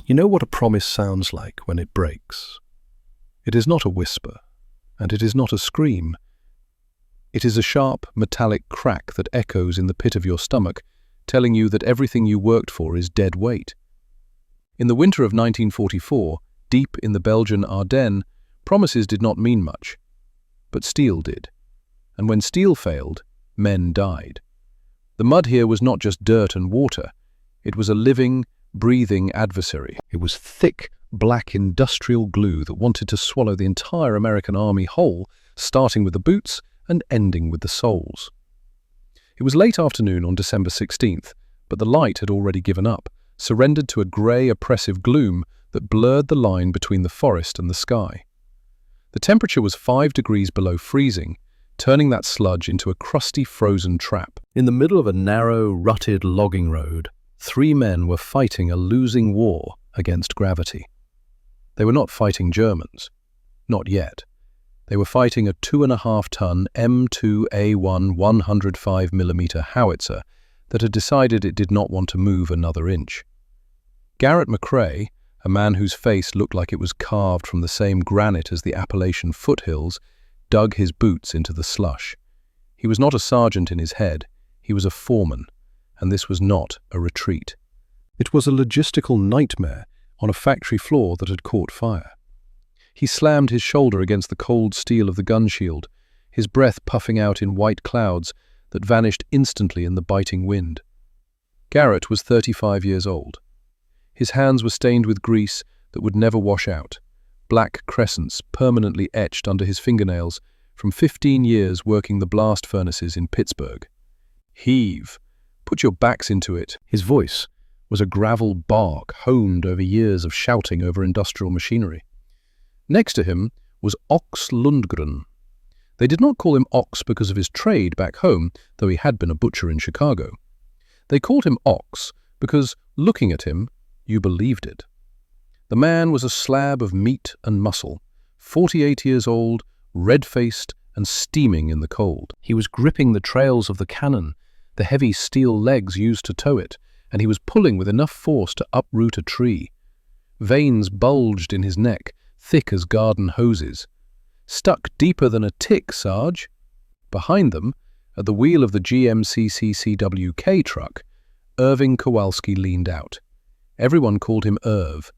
You know what a promise sounds like when it breaks? It is not a whisper, and it is not a scream. It is a sharp, metallic crack that echoes in the pit of your stomach, telling you that everything you worked for is dead weight. In the winter of 1944, deep in the Belgian Ardennes, promises did not mean much. But steel did. And when steel failed, men died. The mud here was not just dirt and water. It was a living, breathing adversary. It was thick, black industrial glue that wanted to swallow the entire American army whole, starting with the boots and ending with the soles. It was late afternoon on December 16th, but the light had already given up, surrendered to a grey, oppressive gloom that blurred the line between the forest and the sky. The temperature was 5 degrees below freezing, turning that sludge into a crusty, frozen trap. In the middle of a narrow, rutted logging road, 3 men were fighting a losing war against gravity. They were not fighting Germans. Not yet. They were fighting a 2.5-ton M2A1 105mm howitzer that had decided it did not want to move another inch. Garrett McCrae, a man whose face looked like it was carved from the same granite as the Appalachian foothills, dug his boots into the slush. He was not a sergeant in his head, he was a foreman, and this was not a retreat. It was a logistical nightmare on a factory floor that had caught fire. He slammed his shoulder against the cold steel of the gun shield, his breath puffing out in white clouds that vanished instantly in the biting wind. Garrett was 35 years old. His hands were stained with grease that would never wash out, black crescents permanently etched under his fingernails from 15 years working the blast furnaces in Pittsburgh. Heave! Put your backs into it. His voice was a gravel bark honed over years of shouting over industrial machinery. Next to him was Ox Lundgren. They did not call him Ox because of his trade back home, though he had been a butcher in Chicago. They called him Ox because, looking at him, you believed it. The man was a slab of meat and muscle, 48 years old, red-faced and steaming in the cold. He was gripping the trails of the cannon, the heavy steel legs used to tow it, and he was pulling with enough force to uproot a tree. Veins bulged in his neck, thick as garden hoses. Stuck deeper than a tick, Sarge. Behind them, at the wheel of the GMC CCWK truck, Irving Kowalski leaned out. Everyone called him Irv.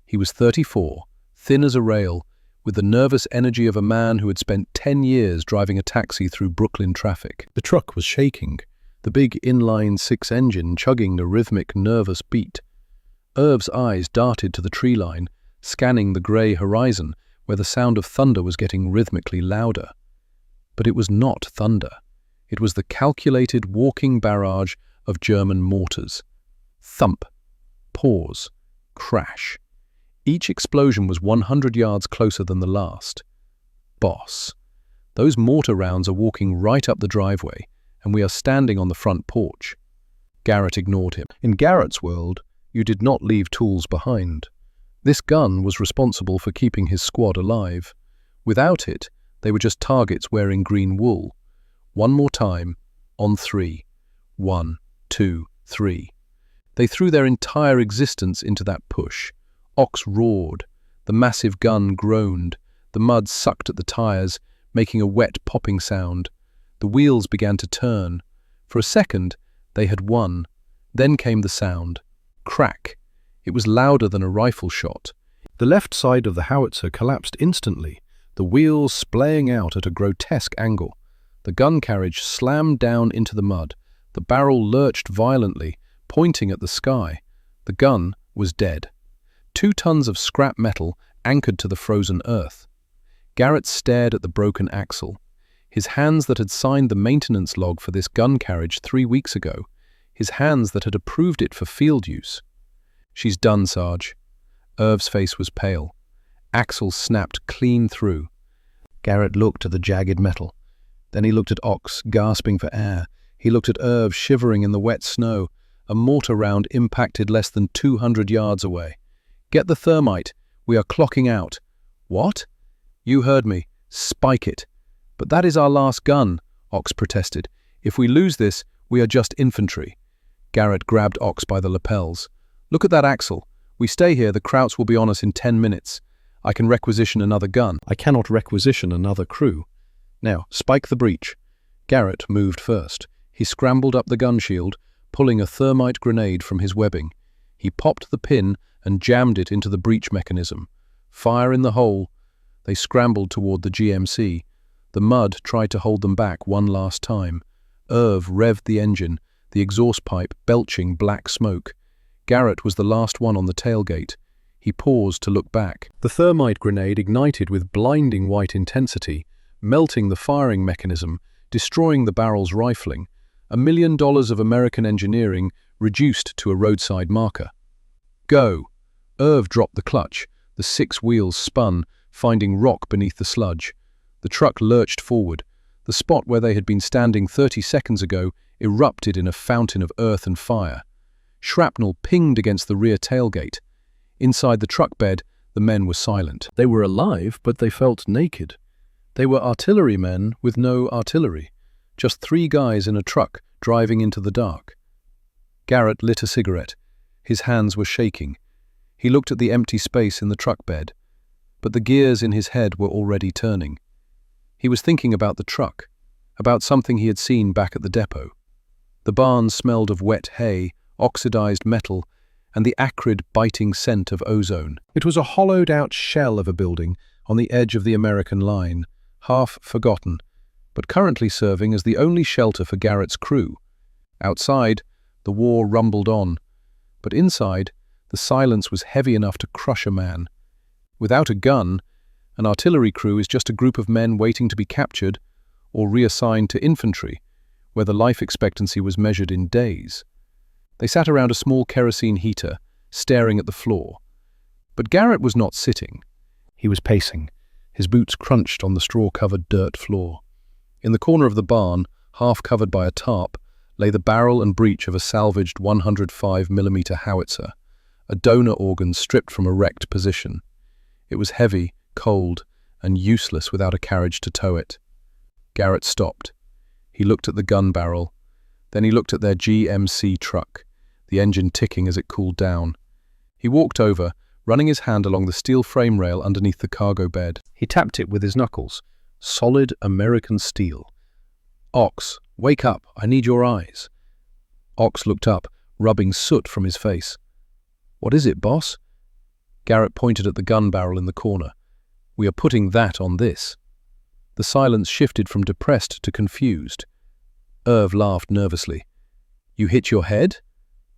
He was 34, thin as a rail, with the nervous energy of a man who had spent 10 years driving a taxi through Brooklyn traffic. The truck was shaking, the big inline-6 engine chugging a rhythmic, nervous beat. Irv's eyes darted to the tree line, scanning the grey horizon where the sound of thunder was getting rhythmically louder. But it was not thunder. It was the calculated walking barrage of German mortars. Thump. Pause. Crash. Each explosion was 100 yards closer than the last. Boss. Those mortar rounds are walking right up the driveway, and we are standing on the front porch. Garrett ignored him. In Garrett's world, you did not leave tools behind. This gun was responsible for keeping his squad alive. Without it, they were just targets wearing green wool. One more time, on 3. 1, 2, 3. They threw their entire existence into that push. Ox roared. The massive gun groaned. The mud sucked at the tires, making a wet popping sound. The wheels began to turn. For a second, they had won. Then came the sound. Crack. It was louder than a rifle shot. The left side of the howitzer collapsed instantly, the wheels splaying out at a grotesque angle. The gun carriage slammed down into the mud. The barrel lurched violently, pointing at the sky. The gun was dead. 2 tons of scrap metal anchored to the frozen earth. Garrett stared at the broken axle. His hands that had signed the maintenance log for this gun carriage 3 weeks ago. His hands that had approved it for field use. She's done, Sarge. Irv's face was pale. Axle snapped clean through. Garrett looked at the jagged metal. Then he looked at Ox, gasping for air. He looked at Irv, shivering in the wet snow. A mortar round impacted less than 200 yards away. Get the thermite. We are clocking out. What? You heard me. Spike it. But that is our last gun, Ox protested. If we lose this, we are just infantry. Garrett grabbed Ox by the lapels. Look at that axle. We stay here, the Krauts will be on us in 10 minutes. I can requisition another gun. I cannot requisition another crew. Now, spike the breach. Garrett moved first. He scrambled up the gun shield, pulling a thermite grenade from his webbing. He popped the pin and jammed it into the breach mechanism. Fire in the hole. They scrambled toward the GMC. The mud tried to hold them back one last time. Irv revved the engine, the exhaust pipe belching black smoke. Garrett was the last one on the tailgate. He paused to look back. The thermite grenade ignited with blinding white intensity, melting the firing mechanism, destroying the barrel's rifling. $1 million of American engineering reduced to a roadside marker. Go! Irv dropped the clutch. The 6 wheels spun, finding rock beneath the sludge. The truck lurched forward. The spot where they had been standing 30 seconds ago erupted in a fountain of earth and fire. Shrapnel pinged against the rear tailgate. Inside the truck bed, the men were silent. They were alive, but they felt naked. They were artillerymen with no artillery. Just 3 guys in a truck driving into the dark. Garrett lit a cigarette. His hands were shaking. He looked at the empty space in the truck bed, but the gears in his head were already turning. He was thinking about the truck, about something he had seen back at the depot. The barn smelled of wet hay, oxidized metal, and the acrid, biting scent of ozone. It was a hollowed-out shell of a building on the edge of the American line, half forgotten, but currently serving as the only shelter for Garrett's crew. Outside, the war rumbled on, but inside, the silence was heavy enough to crush a man. Without a gun, an artillery crew is just a group of men waiting to be captured or reassigned to infantry, where the life expectancy was measured in days. They sat around a small kerosene heater, staring at the floor. But Garrett was not sitting. He was pacing. His boots crunched on the straw-covered dirt floor. In the corner of the barn, half covered by a tarp, lay the barrel and breech of a salvaged 105mm howitzer, a donor organ stripped from a wrecked position. It was heavy, cold, and useless without a carriage to tow it. Garrett stopped. He looked at the gun barrel. Then he looked at their GMC truck, the engine ticking as it cooled down. He walked over, running his hand along the steel frame rail underneath the cargo bed. He tapped it with his knuckles. Solid American steel. "Ox, wake up, I need your eyes." Ox looked up, rubbing soot from his face. "What is it, boss?" Garrett pointed at the gun barrel in the corner. "We are putting that on this." The silence shifted from depressed to confused. Irv laughed nervously. "You hit your head?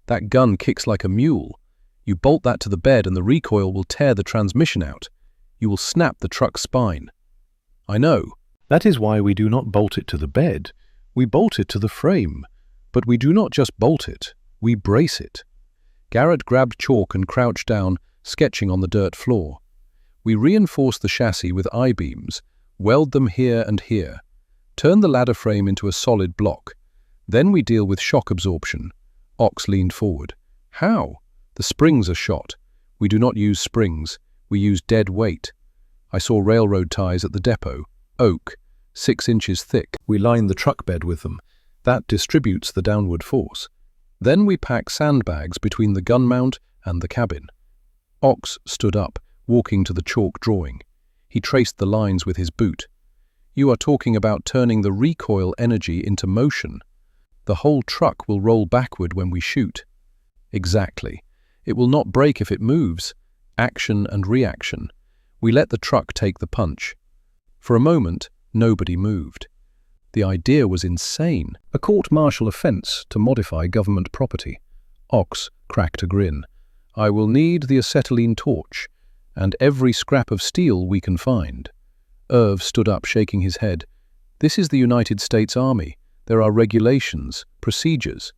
That gun kicks like a mule. You bolt that to the bed and the recoil will tear the transmission out. You will snap the truck's spine." "I know. That is why we do not bolt it to the bed. We bolt it to the frame. But we do not just bolt it, we brace it." Garrett grabbed chalk and crouched down, sketching on the dirt floor. "We reinforce the chassis with I-beams, weld them here and here, turn the ladder frame into a solid block. Then we deal with shock absorption." Ox leaned forward. "How?" "The springs are shot. We do not use springs. We use dead weight. I saw railroad ties at the depot. Oak, 6 inches thick. We line the truck bed with them. That distributes the downward force. Then we pack sandbags between the gun mount and the cabin." Ox stood up, walking to the chalk drawing. He traced the lines with his boot. "You are talking about turning the recoil energy into motion. The whole truck will roll backward when we shoot." "Exactly. It will not break if it moves. Action and reaction. We let the truck take the punch." For a moment, nobody moved. The idea was insane. A court-martial offense to modify government property. Ox cracked a grin. "I will need the acetylene torch, and every scrap of steel we can find." Irv stood up, shaking his head. "This is the United States Army. There are regulations, procedures."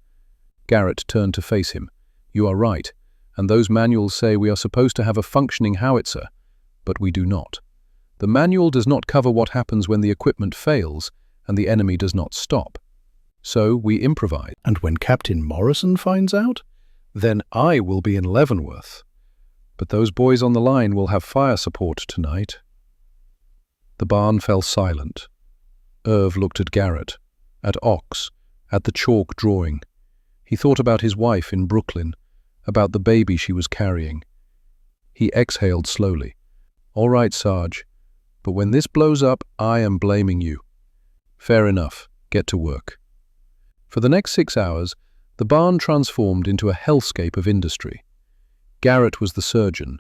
Garrett turned to face him. "You are right, and those manuals say we are supposed to have a functioning howitzer, but we do not. The manual does not cover what happens when the equipment fails and the enemy does not stop. So we improvise. And when Captain Morrison finds out, then I will be in Leavenworth. But those boys on the line will have fire support tonight." The barn fell silent. Irv looked at Garrett, at Ox, at the chalk drawing. He thought about his wife in Brooklyn, about the baby she was carrying. He exhaled slowly. "All right, Sarge, but when this blows up, I am blaming you." "Fair enough. Get to work." For the next 6 hours, the barn transformed into a hellscape of industry. Garrett was the surgeon.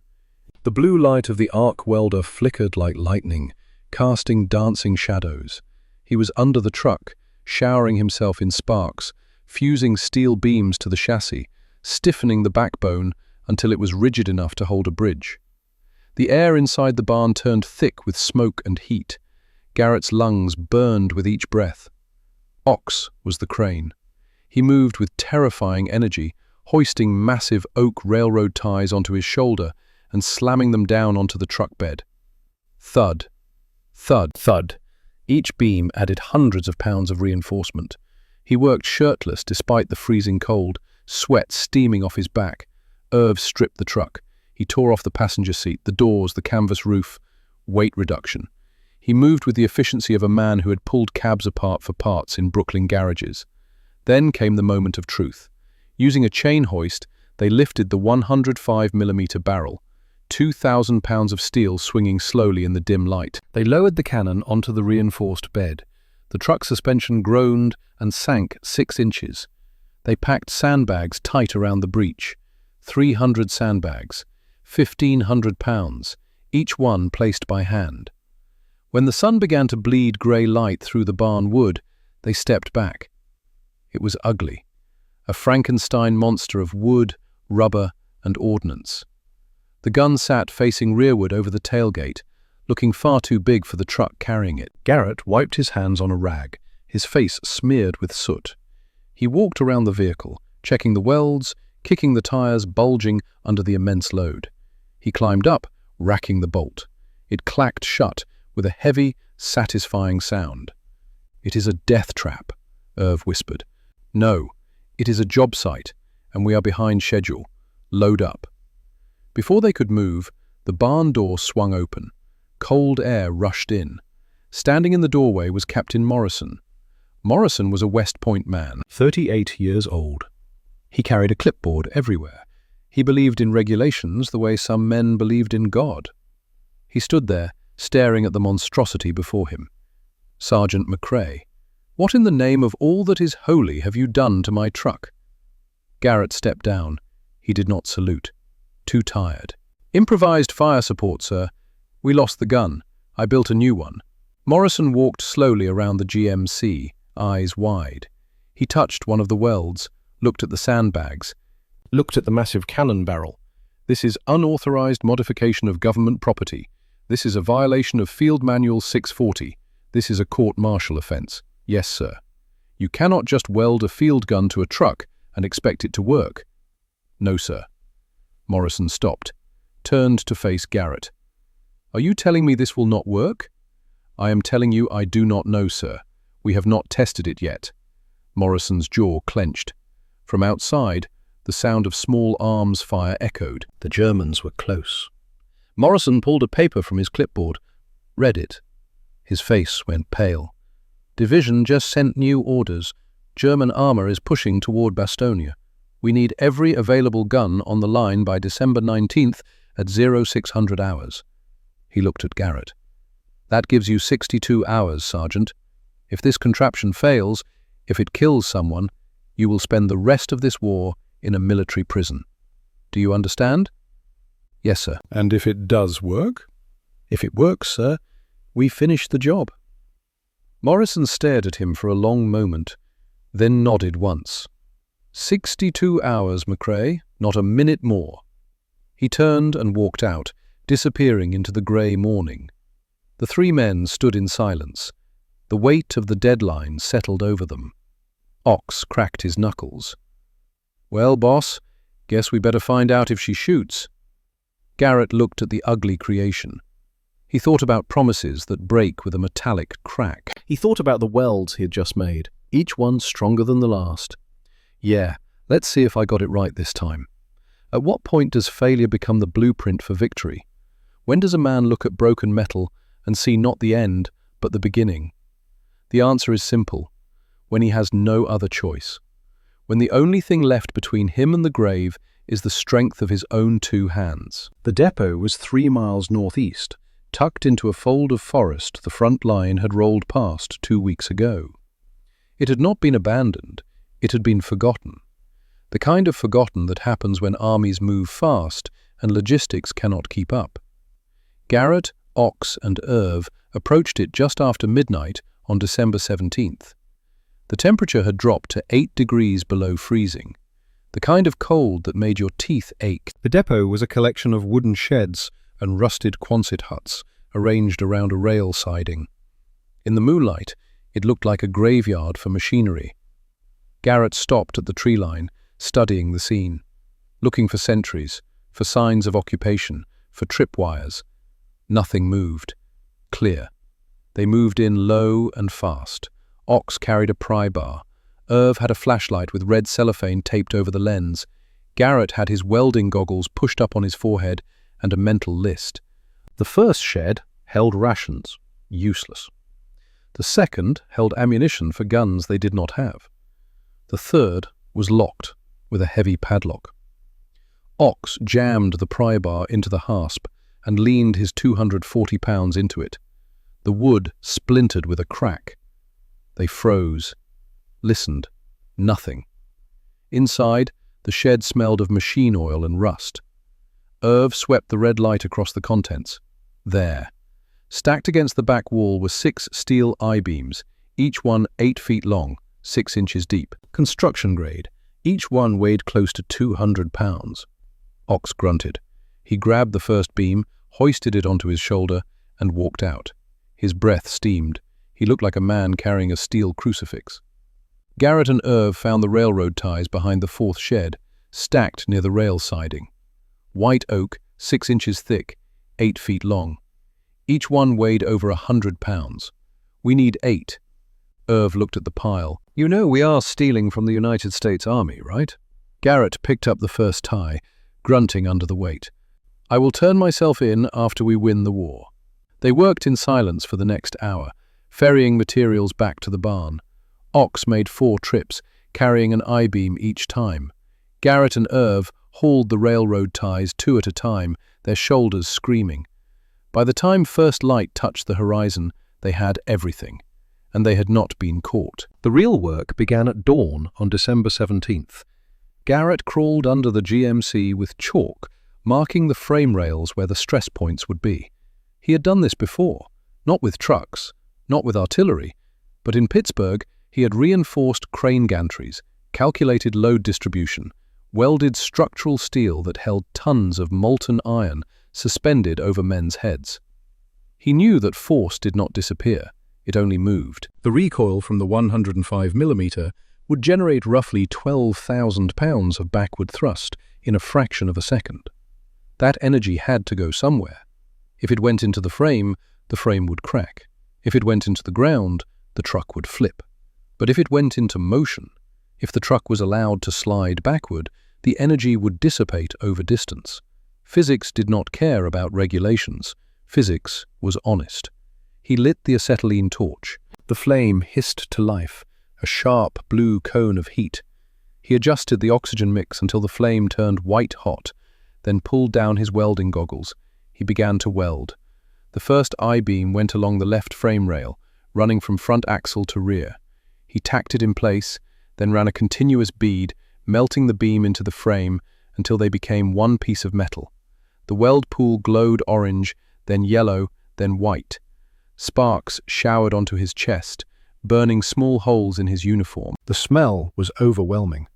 The blue light of the arc welder flickered like lightning, casting dancing shadows. He was under the truck, showering himself in sparks, fusing steel beams to the chassis, stiffening the backbone until it was rigid enough to hold a bridge. The air inside the barn turned thick with smoke and heat. Garrett's lungs burned with each breath. Ox was the crane. He moved with terrifying energy, hoisting massive oak railroad ties onto his shoulder and slamming them down onto the truck bed. Thud, thud, thud. Each beam added hundreds of pounds of reinforcement. He worked shirtless despite the freezing cold, sweat steaming off his back. Irv stripped the truck. He tore off the passenger seat, the doors, the canvas roof. Weight reduction. He moved with the efficiency of a man who had pulled cabs apart for parts in Brooklyn garages. Then came the moment of truth. Using a chain hoist, they lifted the 105mm barrel, 2,000 pounds of steel swinging slowly in the dim light. They lowered the cannon onto the reinforced bed. The truck suspension groaned and sank 6 inches. They packed sandbags tight around the breech. 300 sandbags, 1,500 pounds, each one placed by hand. When the sun began to bleed grey light through the barn wood, they stepped back. It was ugly, a Frankenstein monster of wood, rubber, and ordnance. The gun sat facing rearward over the tailgate, looking far too big for the truck carrying it. Garrett wiped his hands on a rag, his face smeared with soot. He walked around the vehicle, checking the welds, kicking the tires bulging under the immense load. He climbed up, racking the bolt. It clacked shut with a heavy, satisfying sound. "It is a death trap," Irv whispered. "No, it is a job site, and we are behind schedule. Load up." Before they could move, the barn door swung open. Cold air rushed in. Standing in the doorway was Captain Morrison. Morrison was a West Point man, 38 years old. He carried a clipboard everywhere. He believed in regulations the way some men believed in God. He stood there, staring at the monstrosity before him. "Sergeant McCrae, what in the name of all that is holy have you done to my truck?" Garrett stepped down. He did not salute. Too tired. "Improvised fire support, sir. We lost the gun. I built a new one." Morrison walked slowly around the GMC, eyes wide. He touched one of the welds, looked at the sandbags, looked at the massive cannon barrel. "This is unauthorized modification of government property. This is a violation of Field Manual 640. This is a court-martial offense. Yes, sir. You cannot just weld a field gun to a truck and expect it to work." "No, sir." Morrison stopped, turned to face Garrett. "Are you telling me this will not work?" "I am telling you I do not know, sir. We have not tested it yet." Morrison's jaw clenched. From outside, the sound of small arms fire echoed. The Germans were close. Morrison pulled a paper from his clipboard, read it. His face went pale. "Division just sent new orders. German armor is pushing toward Bastonia. We need every available gun on the line by December 19th at 0600 hours. He looked at Garrett. "That gives you 62 hours, Sergeant. If this contraption fails, if it kills someone, you will spend the rest of this war in a military prison. Do you understand?" "Yes, sir." "And if it does work?" "If it works, sir, we finish the job." Morrison stared at him for a long moment, then nodded once. 62 hours, McCrae, not a minute more." He turned and walked out, disappearing into the grey morning. The 3 men stood in silence. The weight of the deadline settled over them. Ox cracked his knuckles. "Well, boss, guess we better find out if she shoots." Garrett looked at the ugly creation. He thought about promises that break with a metallic crack. He thought about the welds he had just made, each one stronger than the last. Yeah, let's see if I got it right this time. At what point does failure become the blueprint for victory? When does a man look at broken metal and see not the end, but the beginning? The answer is simple. When he has no other choice. When the only thing left between him and the grave is the strength of his own two hands. The depot was 3 miles northeast, Tucked into a fold of forest the front line had rolled past 2 weeks ago. It had not been abandoned, it had been forgotten. The kind of forgotten that happens when armies move fast and logistics cannot keep up. Garrett, Ox, and Irv approached it just after midnight on December 17th. The temperature had dropped to 8 degrees below freezing, the kind of cold that made your teeth ache. The depot was a collection of wooden sheds And rusted Quonset huts arranged around a rail siding. In the moonlight, it looked like a graveyard for machinery. Garrett stopped at the tree line, studying the scene, looking for sentries, for signs of occupation, for tripwires. Nothing moved. Clear. They moved in low and fast. Ox carried a pry bar. Irv had a flashlight with red cellophane taped over the lens. Garrett had his welding goggles pushed up on his forehead and a mental list. The first shed held rations, useless. The second held ammunition for guns they did not have. The third was locked with a heavy padlock. Ox jammed the pry bar into the hasp and leaned his 240 pounds into it. The wood splintered with a crack. They froze, listened. Nothing. Inside, the shed smelled of machine oil and rust. Irv swept the red light across the contents. There. Stacked against the back wall were 6 steel I-beams, each one 8 feet long, 6 inches deep. Construction grade. Each one weighed close to 200 pounds. Ox grunted. He grabbed the first beam, hoisted it onto his shoulder, and walked out. His breath steamed. He looked like a man carrying a steel crucifix. Garrett and Irv found the railroad ties behind the fourth shed, stacked near the rail siding. White oak, 6 inches thick, 8 feet long. Each one weighed over 100 pounds. We need 8. Irv looked at the pile. You know we are stealing from the United States Army, right? Garrett picked up the first tie, grunting under the weight. I will turn myself in after we win the war. They worked in silence for the next hour, ferrying materials back to the barn. Ox made 4 trips, carrying an I-beam each time. Garrett and Irv hauled the railroad ties 2 at a time, their shoulders screaming. By the time first light touched the horizon, they had everything, and they had not been caught. The real work began at dawn on December 17th. Garrett crawled under the GMC with chalk, marking the frame rails where the stress points would be. He had done this before, not with trucks, not with artillery, but in Pittsburgh he had reinforced crane gantries, calculated load distribution, welded structural steel that held tons of molten iron suspended over men's heads. He knew that force did not disappear, it only moved. The recoil from the 105mm would generate roughly 12,000 pounds of backward thrust in a fraction of a second. That energy had to go somewhere. If it went into the frame would crack. If it went into the ground, the truck would flip. But if it went into motion, if the truck was allowed to slide backward, the energy would dissipate over distance. Physics did not care about regulations. Physics was honest. He lit the acetylene torch. The flame hissed to life, a sharp blue cone of heat. He adjusted the oxygen mix until the flame turned white hot, then pulled down his welding goggles. He began to weld. The first I-beam went along the left frame rail, running from front axle to rear. He tacked it in place, then ran a continuous bead, melting the beam into the frame until they became one piece of metal. The weld pool glowed orange, then yellow, then white. Sparks showered onto his chest, burning small holes in his uniform. The smell was overwhelming.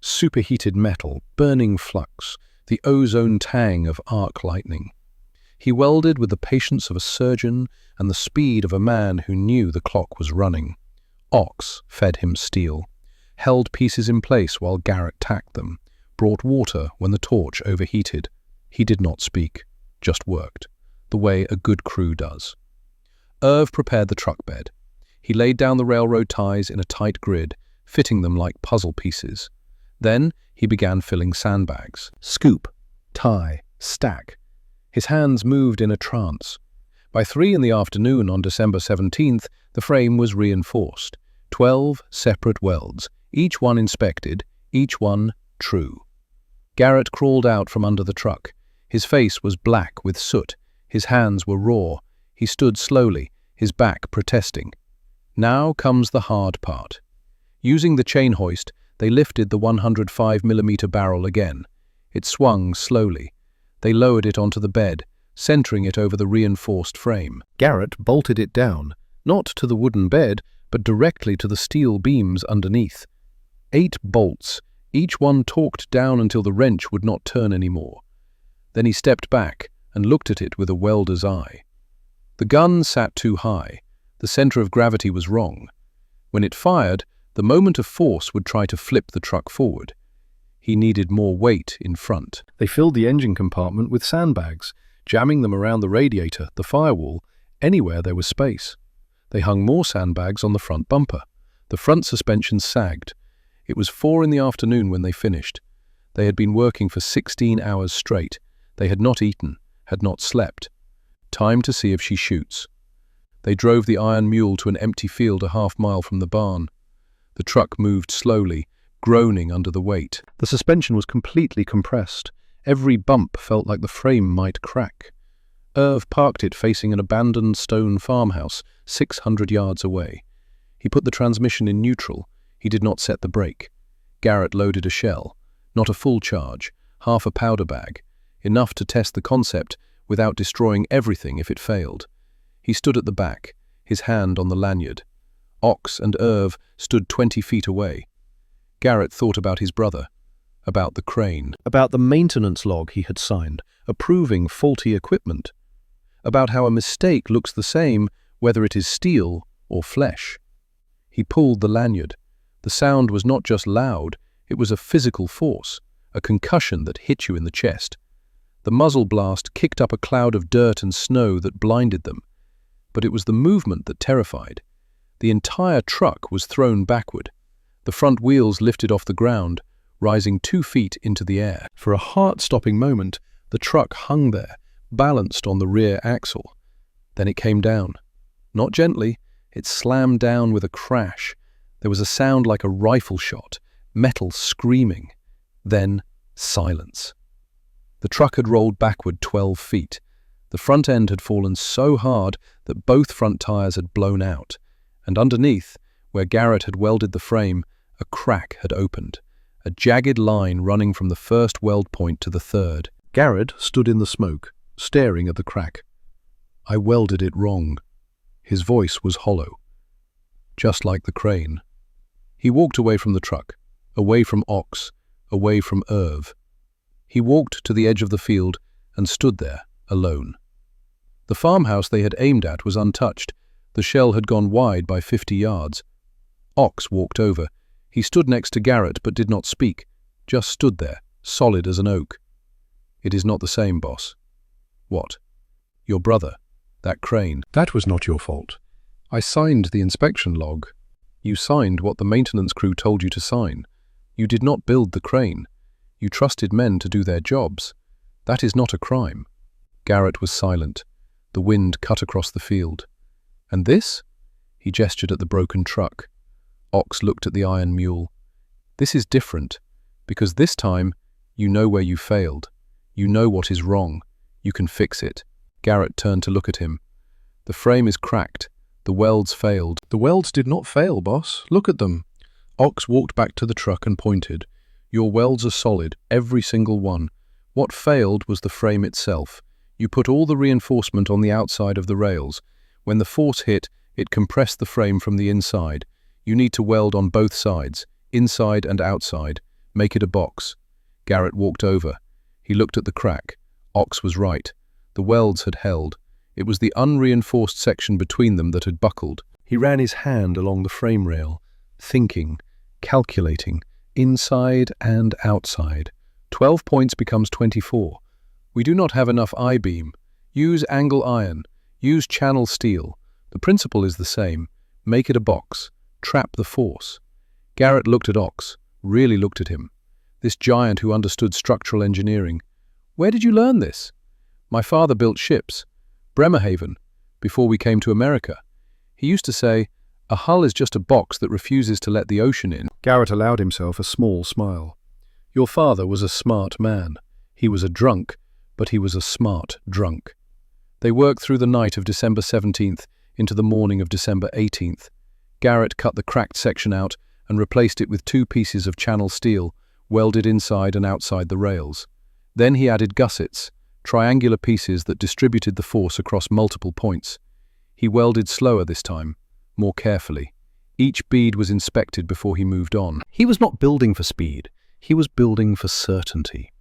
Superheated metal, burning flux, the ozone tang of arc lightning. He welded with the patience of a surgeon and the speed of a man who knew the clock was running. Ox fed him steel, held pieces in place while Garrett tacked them, brought water when the torch overheated. He did not speak, just worked, the way a good crew does. Irv prepared the truck bed. He laid down the railroad ties in a tight grid, fitting them like puzzle pieces. Then he began filling sandbags. Scoop, tie, stack. His hands moved in a trance. By 3 in the afternoon on December 17th, the frame was reinforced. 12 separate welds, each one inspected, each one true. Garrett crawled out from under the truck. His face was black with soot. His hands were raw. He stood slowly, his back protesting. Now comes the hard part. Using the chain hoist, they lifted the 105mm barrel again. It swung slowly. They lowered it onto the bed, centering it over the reinforced frame. Garrett bolted it down, not to the wooden bed, but directly to the steel beams underneath. 8 bolts, each one torqued down until the wrench would not turn anymore. Then he stepped back and looked at it with a welder's eye. The gun sat too high. The center of gravity was wrong. When it fired, the moment of force would try to flip the truck forward. He needed more weight in front. They filled the engine compartment with sandbags, jamming them around the radiator, the firewall, anywhere there was space. They hung more sandbags on the front bumper. The front suspension sagged. It was 4 in the afternoon when they finished. They had been working for 16 hours straight. They had not eaten, had not slept. Time to see if she shoots. They drove the iron mule to an empty field a half-mile from the barn. The truck moved slowly, groaning under the weight. The suspension was completely compressed. Every bump felt like the frame might crack. Irv parked it facing an abandoned stone farmhouse 600 yards away. He put the transmission in neutral. He did not set the brake. Garrett loaded a shell, not a full charge, half a powder bag, enough to test the concept without destroying everything if it failed. He stood at the back, his hand on the lanyard. Ox and Irv stood 20 feet away. Garrett thought about his brother, about the crane, about the maintenance log he had signed, approving faulty equipment, about how a mistake looks the same whether it is steel or flesh. He pulled the lanyard. The sound was not just loud, it was a physical force, a concussion that hit you in the chest. The muzzle blast kicked up a cloud of dirt and snow that blinded them. But it was the movement that terrified. The entire truck was thrown backward. The front wheels lifted off the ground, rising 2 feet into the air. For a heart-stopping moment, the truck hung there, balanced on the rear axle. Then it came down. Not gently, it slammed down with a crash. There was a sound like a rifle shot, metal screaming. Then, silence. The truck had rolled backward 12 feet. The front end had fallen so hard that both front tires had blown out, and underneath, where Garrett had welded the frame, a crack had opened, a jagged line running from the first weld point to the third. Garrett stood in the smoke, staring at the crack. "I welded it wrong." His voice was hollow, just like the crane. He walked away from the truck, away from Ox, away from Irv. He walked to the edge of the field and stood there, alone. The farmhouse they had aimed at was untouched. The shell had gone wide by 50 yards. Ox walked over. He stood next to Garrett but did not speak, just stood there, solid as an oak. "It is not the same, boss." "What?" "Your brother, that crane." "That was not your fault. I signed the inspection log. You signed what the maintenance crew told you to sign. You did not build the crane. You trusted men to do their jobs. That is not a crime." Garrett was silent. The wind cut across the field. "And this?" He gestured at the broken truck. Ox looked at the iron mule. "This is different, because this time you know where you failed. You know what is wrong. You can fix it." Garrett turned to look at him. "The frame is cracked. The welds failed." "The welds did not fail, boss. Look at them." Ox walked back to the truck and pointed. "Your welds are solid, every single one. What failed was the frame itself. You put all the reinforcement on the outside of the rails. When the force hit, it compressed the frame from the inside. You need to weld on both sides, inside and outside. Make it a box." Garrett walked over. He looked at the crack. Ox was right. The welds had held. It was the unreinforced section between them that had buckled. He ran his hand along the frame rail, thinking, calculating, inside and outside. 12 points becomes 24. We do not have enough I-beam. Use angle iron. Use channel steel. The principle is the same. Make it a box. Trap the force. Garrett looked at Ox, really looked at him. This giant who understood structural engineering. "Where did you learn this?" "My father built ships. Bremerhaven, before we came to America. He used to say, a hull is just a box that refuses to let the ocean in." Garrett allowed himself a small smile. Your father was a smart man. He was a drunk, but he was a smart drunk. They worked through the night of December 17th into the morning of December 18th. Garrett cut the cracked section out and replaced it with 2 pieces of channel steel, welded inside and outside the rails. Then he added gussets, triangular pieces that distributed the force across multiple points. He welded slower this time, more carefully. Each bead was inspected before he moved on. He was not building for speed, he was building for certainty.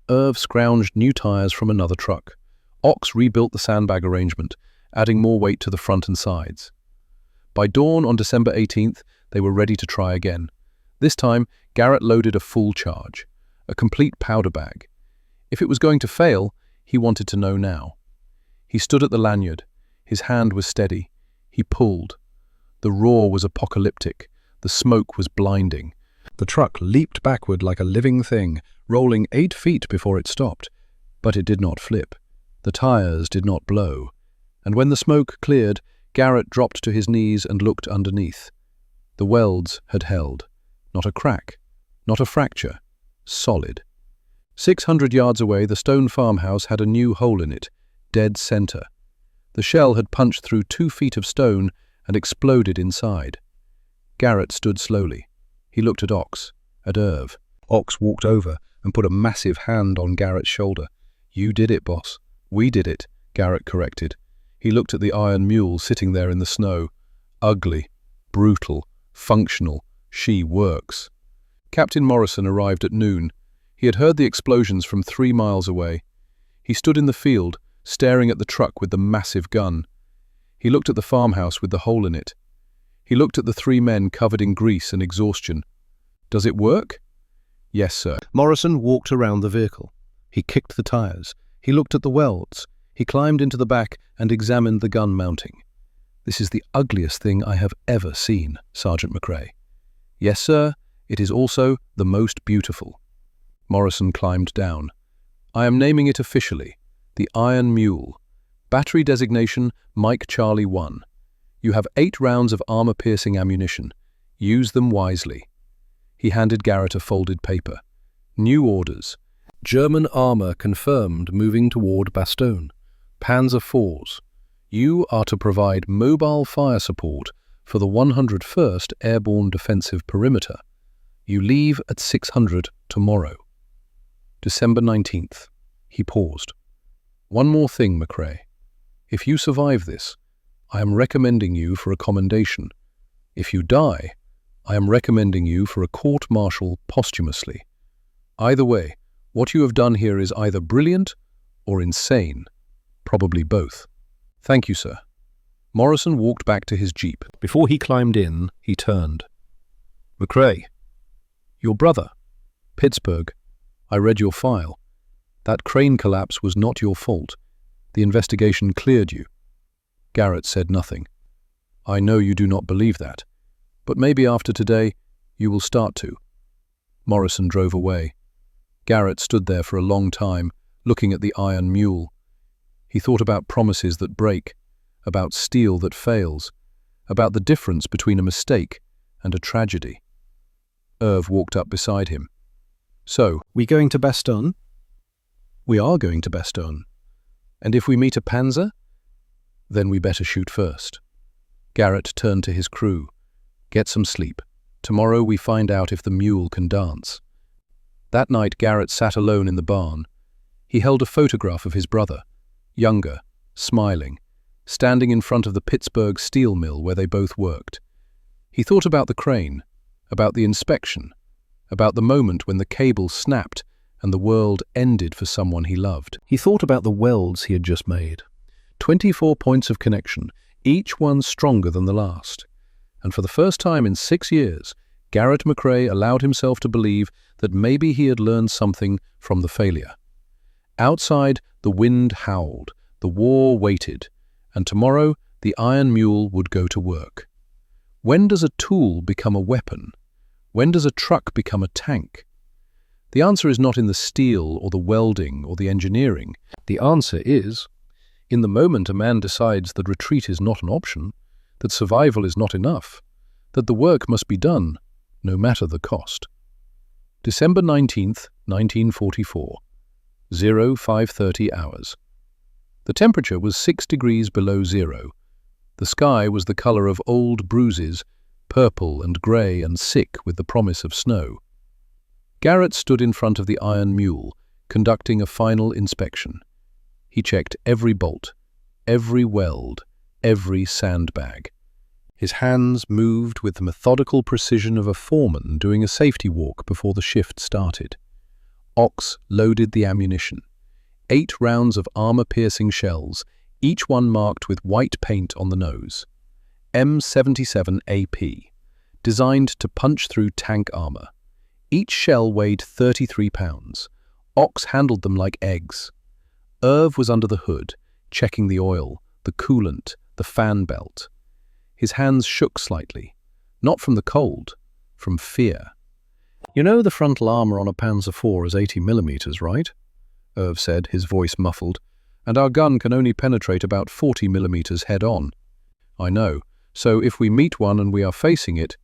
Irv scrounged new tires from another truck. Ox rebuilt the sandbag arrangement, adding more weight to the front and sides. By dawn on December 18th, they were ready to try again. This time, Garrett loaded a full charge, a complete powder bag. If it was going to fail, he wanted to know now. He stood at the lanyard. His hand was steady. He pulled. The roar was apocalyptic. The smoke was blinding. The truck leaped backward like a living thing, rolling 8 feet before it stopped. But it did not flip. The tires did not blow. And when the smoke cleared, Garrett dropped to his knees and looked underneath. The welds had held. Not a crack, not a fracture. Solid. 600 yards away, the stone farmhouse had a new hole in it, dead center. The shell had punched through 2 feet of stone and exploded inside. Garrett stood slowly. He looked at Ox, at Irv. Ox walked over and put a massive hand on Garrett's shoulder. "You did it, boss." "We did it," Garrett corrected. He looked at the iron mule sitting there in the snow. Ugly, brutal, functional. She works. Captain Morrison arrived at noon. He had heard the explosions from 3 miles away. He stood in the field, staring at the truck with the massive gun. He looked at the farmhouse with the hole in it. He looked at the 3 men covered in grease and exhaustion. "Does it work?" "Yes, sir." Morrison walked around the vehicle. He kicked the tires. He looked at the welds. He climbed into the back and examined the gun mounting. "This is the ugliest thing I have ever seen, Sergeant McRae." "Yes, sir. It is also the most beautiful." Morrison climbed down. "I am naming it officially, the Iron Mule. Battery designation Mike Charlie 1. You have 8 rounds of armor-piercing ammunition. Use them wisely." He handed Garrett a folded paper. "New orders. German armor confirmed moving toward Bastogne. Panzer IVs. You are to provide mobile fire support for the 101st Airborne Defensive Perimeter. You leave at 600 tomorrow. December 19th. He paused. "One more thing, McRae. If you survive this, I am recommending you for a commendation. If you die, I am recommending you for a court-martial posthumously. Either way, what you have done here is either brilliant or insane. Probably both. Thank you, sir." Morrison walked back to his jeep. Before he climbed in, he turned. "McRae, your brother, Pittsburgh, I read your file. That crane collapse was not your fault. The investigation cleared you." Garrett said nothing. "I know you do not believe that, but maybe after today you will start to." Morrison drove away. Garrett stood there for a long time, looking at the Iron Mule. He thought about promises that break, about steel that fails, about the difference between a mistake and a tragedy. Irv walked up beside him. "So, we going to Bastogne?" "We are going to Bastogne. And if we meet a Panzer? Then we better shoot first." Garrett turned to his crew. "Get some sleep. Tomorrow we find out if the mule can dance." That night Garrett sat alone in the barn. He held a photograph of his brother, younger, smiling, standing in front of the Pittsburgh steel mill where they both worked. He thought about the crane, about the inspection, about the moment when the cable snapped and the world ended for someone he loved. He thought about the welds he had just made. 24 points of connection, each one stronger than the last. And for the first time in 6 years, Garrett McRae allowed himself to believe that maybe he had learned something from the failure. Outside, the wind howled, the war waited, and tomorrow the Iron Mule would go to work. When does a tool become a weapon? When does a truck become a tank? The answer is not in the steel or the welding or the engineering. The answer is, in the moment a man decides that retreat is not an option, that survival is not enough, that the work must be done, no matter the cost. December 19th, 1944. 05:30 hours. The temperature was 6 degrees below zero. The sky was the color of old bruises, purple and grey and sick with the promise of snow. Garrett stood in front of the Iron Mule, conducting a final inspection. He checked every bolt, every weld, every sandbag. His hands moved with the methodical precision of a foreman doing a safety walk before the shift started. Ox loaded the ammunition. 8 rounds of armor-piercing shells, each one marked with white paint on the nose. M77 AP, designed to punch through tank armor. Each shell weighed 33 pounds. Ox handled them like eggs. Irv was under the hood, checking the oil, the coolant, the fan belt. His hands shook slightly, not from the cold, from fear. "You know the frontal armor on a Panzer IV is 80 millimeters, right?" Irv said, his voice muffled. "And our gun can only penetrate about 40 millimeters head-on." "I know. So if we meet one and we are facing it,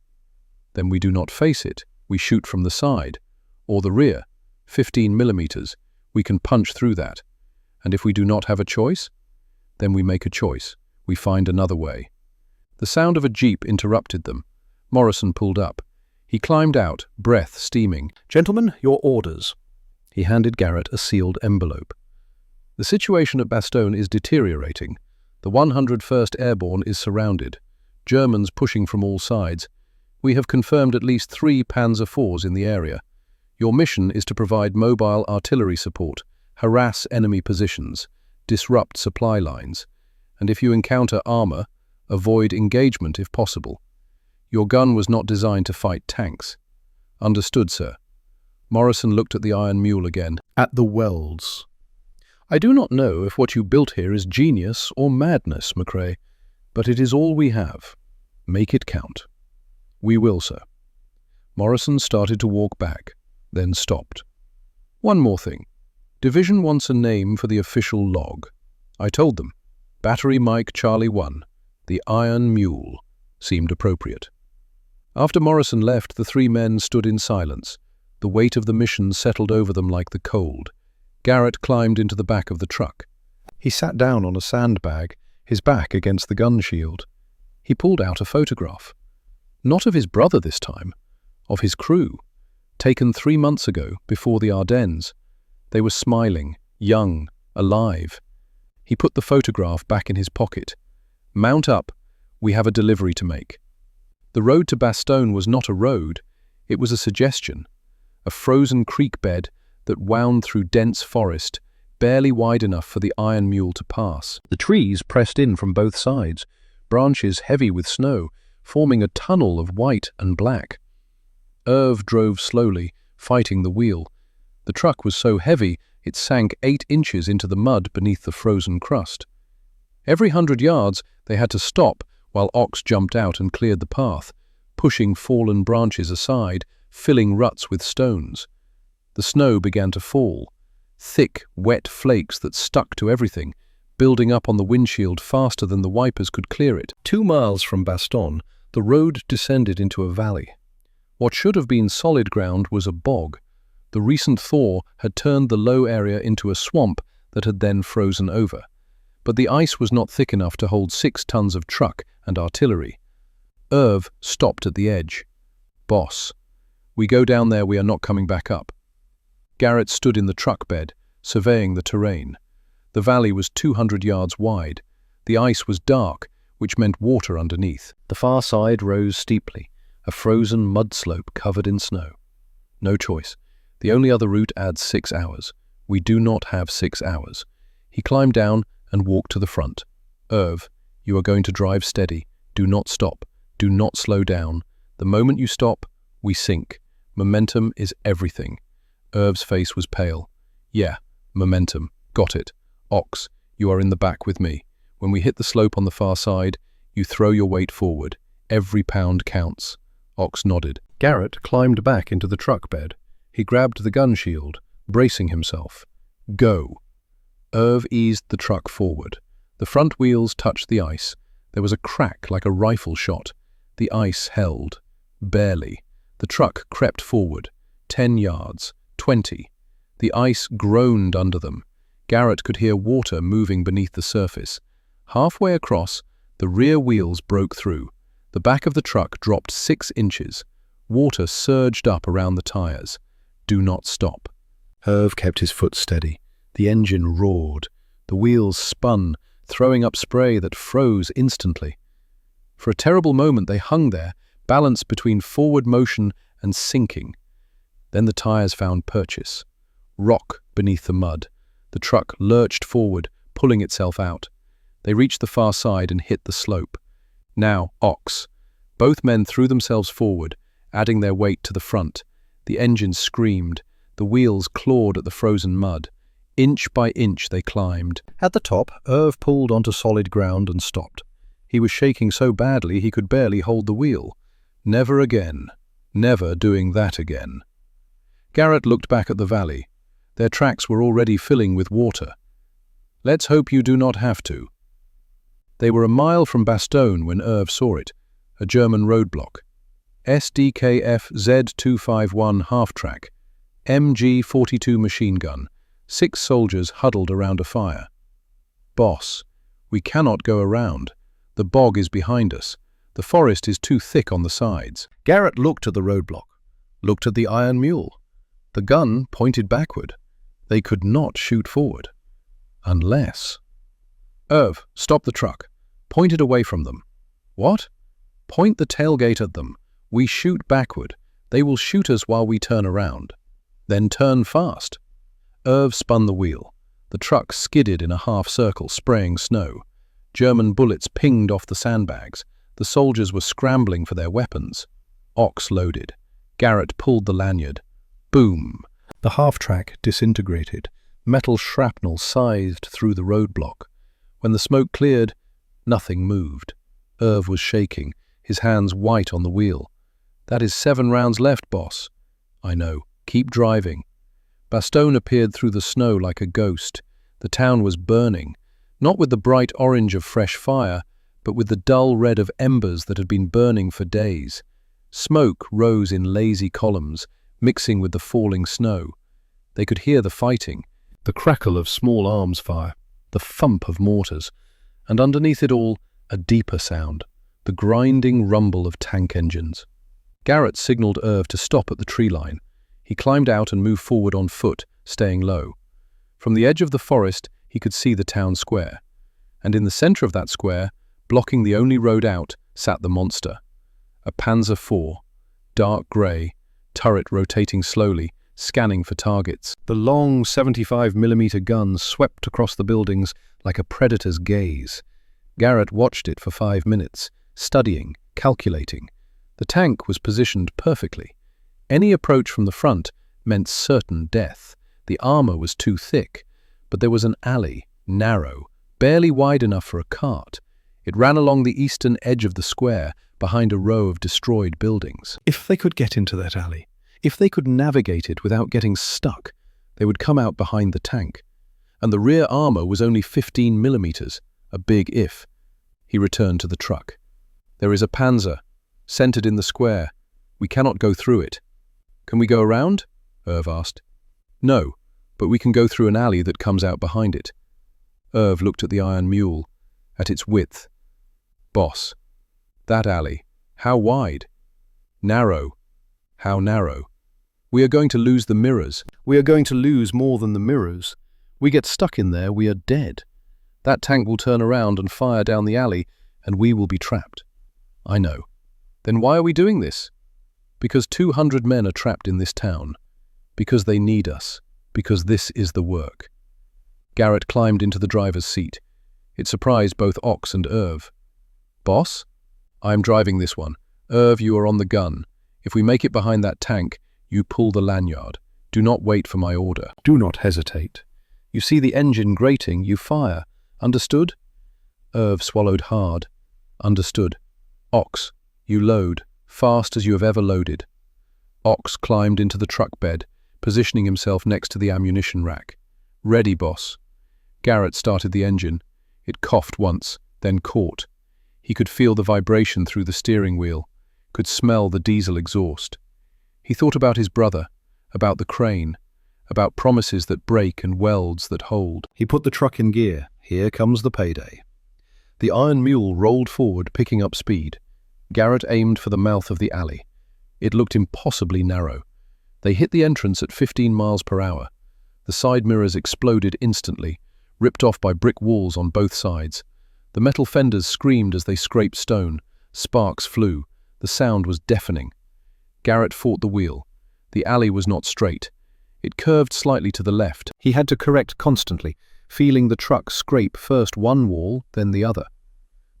then we do not face it. We shoot from the side, or the rear, 15 millimeters. We can punch through that. And if we do not have a choice, then we make a choice. We find another way." The sound of a jeep interrupted them. Morrison pulled up. He climbed out, breath steaming. "Gentlemen, your orders." He handed Garrett a sealed envelope. "The situation at Bastogne is deteriorating. The 101st Airborne is surrounded. Germans pushing from all sides. We have confirmed at least 3 Panzer IVs in the area. Your mission is to provide mobile artillery support, harass enemy positions, disrupt supply lines, and if you encounter armor, avoid engagement if possible. Your gun was not designed to fight tanks." "Understood, sir." Morrison looked at the Iron Mule again. "At the welds. I do not know if what you built here is genius or madness, McRae, but it is all we have. Make it count." "We will, sir." Morrison started to walk back, then stopped. "One more thing. Division wants a name for the official log." I told them. Battery Mike Charlie 1, the Iron Mule, seemed appropriate. After Morrison left, the 3 men stood in silence. The weight of the mission settled over them like the cold. Garrett climbed into the back of the truck. He sat down on a sandbag, his back against the gun shield. He pulled out a photograph. Not of his brother this time, of his crew, taken 3 months ago, before the Ardennes. They were smiling, young, alive. He put the photograph back in his pocket. "Mount up, we have a delivery to make." The road to Bastogne was not a road, it was a suggestion. A frozen creek bed that wound through dense forest, barely wide enough for the Iron Mule to pass. The trees pressed in from both sides, branches heavy with snow, forming a tunnel of white and black. Irv drove slowly, fighting the wheel. The truck was so heavy it sank 8 inches into the mud beneath the frozen crust. Every 100 yards they had to stop while Ox jumped out and cleared the path, pushing fallen branches aside, filling ruts with stones. The snow began to fall, thick, wet flakes that stuck to everything, building up on the windshield faster than the wipers could clear it. 2 miles from Bastogne, the road descended into a valley. What should have been solid ground was a bog. The recent thaw had turned the low area into a swamp that had then frozen over. But the ice was not thick enough to hold 6 tons of truck and artillery. Irv stopped at the edge. "Boss, we go down there, we are not coming back up." Garrett stood in the truck bed, surveying the terrain. The valley was 200 yards wide. The ice was dark, which meant water underneath. The far side rose steeply, a frozen mud slope covered in snow. No choice. The only other route adds 6 hours. We do not have 6 hours. He climbed down and walked to the front. "Irv, you are going to drive steady. Do not stop. Do not slow down. The moment you stop, we sink. Momentum is everything." Irv's face was pale. "Yeah, momentum. Got it. Ox, you are in the back with me. When we hit the slope on the far side, you throw your weight forward. Every pound counts." Ox nodded. Garrett climbed back into the truck bed. He grabbed the gun shield, bracing himself. "Go." Irv eased the truck forward. The front wheels touched the ice. There was a crack like a rifle shot. The ice held. Barely. The truck crept forward. 10 yards, 20. The ice groaned under them. Garrett could hear water moving beneath the surface. Halfway across, the rear wheels broke through. The back of the truck dropped 6 inches. Water surged up around the tires. Do not stop. Irv kept his foot steady. The engine roared. The wheels spun, throwing up spray that froze instantly. For a terrible moment they hung there, balanced between forward motion and sinking. Then the tires found purchase. Rock beneath the mud. The truck lurched forward, pulling itself out. They reached the far side and hit the slope. Now, ox. Both men threw themselves forward, adding their weight to the front. The engine screamed. The wheels clawed at the frozen mud. Inch by inch they climbed. At the top, Irv pulled onto solid ground and stopped. He was shaking so badly he could barely hold the wheel. Never again. Never doing that again. Garrett looked back at the valley. Their tracks were already filling with water. Let's hope you do not have to. They were a mile from Bastogne when Irv saw it, a German roadblock. SDKF Z251 half-track, MG42 machine gun, 6 soldiers huddled around a fire. Boss, we cannot go around. The bog is behind us. The forest is too thick on the sides. Garrett looked at the roadblock, looked at the iron mule. The gun pointed backward. They could not shoot forward. Unless... Irv, stop the truck. Point it away from them. What? Point the tailgate at them. We shoot backward. They will shoot us while we turn around. Then turn fast. Irv spun the wheel. The truck skidded in a half-circle, spraying snow. German bullets pinged off the sandbags. The soldiers were scrambling for their weapons. Ox loaded. Garrett pulled the lanyard. Boom! The half-track disintegrated. Metal shrapnel scythed through the roadblock. When the smoke cleared, nothing moved. Irv was shaking, his hands white on the wheel. That is 7 rounds left, boss. I know. Keep driving. Bastogne appeared through the snow like a ghost. The town was burning, not with the bright orange of fresh fire, but with the dull red of embers that had been burning for days. Smoke rose in lazy columns, mixing with the falling snow. They could hear the fighting, the crackle of small arms fire, the thump of mortars, and underneath it all, a deeper sound, the grinding rumble of tank engines. Garrett signaled Irv to stop at the tree line. He climbed out and moved forward on foot, staying low. From the edge of the forest, he could see the town square. And in the center of that square, blocking the only road out, sat the monster. A Panzer IV, dark grey, turret rotating slowly, scanning for targets. The long 75mm gun swept across the buildings like a predator's gaze. Garrett watched it for 5 minutes, studying, calculating. The tank was positioned perfectly. Any approach from the front meant certain death. The armor was too thick, but there was an alley, narrow, barely wide enough for a cart. It ran along the eastern edge of the square, behind a row of destroyed buildings. If they could get into that alley, if they could navigate it without getting stuck, they would come out behind the tank. And the rear armor was only 15mm, a big if. He returned to the truck. There is a Panzer, centered in the square. We cannot go through it. Can we go around? Irv asked. No, but we can go through an alley that comes out behind it. Irv looked at the iron mule, at its width. Boss, that alley, how wide? Narrow. How narrow? We are going to lose the mirrors. We are going to lose more than the mirrors. We get stuck in there, we are dead. That tank will turn around and fire down the alley, and we will be trapped. I know. Then why are we doing this? Because 200 men are trapped in this town. Because they need us. Because this is the work. Garrett climbed into the driver's seat. It surprised both Ox and Irv. Boss? I am driving this one. Irv, you are on the gun. If we make it behind that tank, you pull the lanyard. Do not wait for my order. Do not hesitate. You see the engine grating, you fire. Understood? Irv swallowed hard. Understood. Ox, you load, fast as you have ever loaded. Ox climbed into the truck bed, positioning himself next to the ammunition rack. Ready, boss. Garrett started the engine. It coughed once, then caught. He could feel the vibration through the steering wheel, could smell the diesel exhaust. He thought about his brother, about the crane, about promises that break and welds that hold. He put the truck in gear. Here comes the payday. The iron mule rolled forward, picking up speed. Garrett aimed for the mouth of the alley. It looked impossibly narrow. They hit the entrance at 15 miles per hour. The side mirrors exploded instantly, ripped off by brick walls on both sides. The metal fenders screamed as they scraped stone. Sparks flew. The sound was deafening. Garrett fought the wheel. The alley was not straight. It curved slightly to the left. He had to correct constantly, feeling the truck scrape first one wall, then the other.